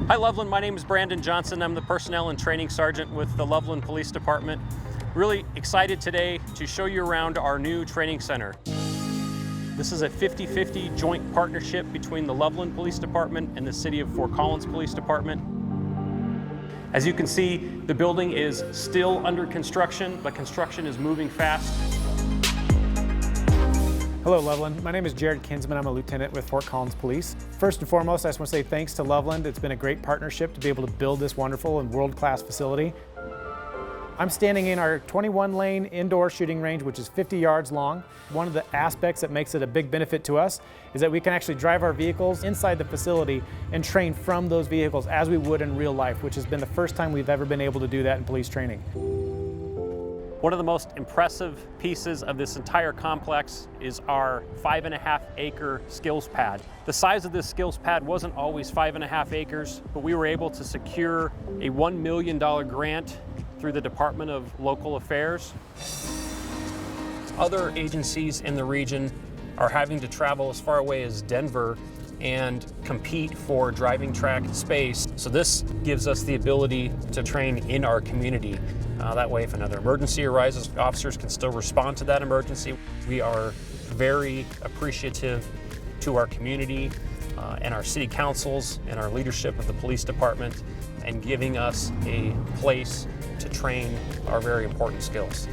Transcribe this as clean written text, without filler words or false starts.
Hi Loveland, my name is Brandon Johnson. I'm the Personnel and Training Sergeant with the Loveland Police Department. Really excited today to show you around our new training center. This is a 50-50 joint partnership between the Loveland Police Department and the City of Fort Collins Police Department. As you can see, the building is still under construction, but construction is moving fast. Hello Loveland, my name is Jared Kinsman. I'm a lieutenant with Fort Collins Police. First and foremost, I just want to say thanks to Loveland. It's been a great partnership to be able to build this wonderful and world-class facility. I'm standing in our 21-lane indoor shooting range, which is 50 yards long. One of the aspects that makes it a big benefit to us is that we can actually drive our vehicles inside the facility and train from those vehicles as we would in real life, which has been the first time we've ever been able to do that in police training. One of the most impressive pieces of this entire complex is our 5.5 acre skills pad. The size of this skills pad wasn't always 5.5 acres, but we were able to secure a $1 million grant through the Department of Local Affairs. Other agencies in the region are having to travel as far away as Denver and compete for driving track space. So this gives us the ability to train in our community. That way, if another emergency arises, officers can still respond to that emergency. We are very appreciative to our community and our city councils and our leadership of the police department and giving us a place to train our very important skills.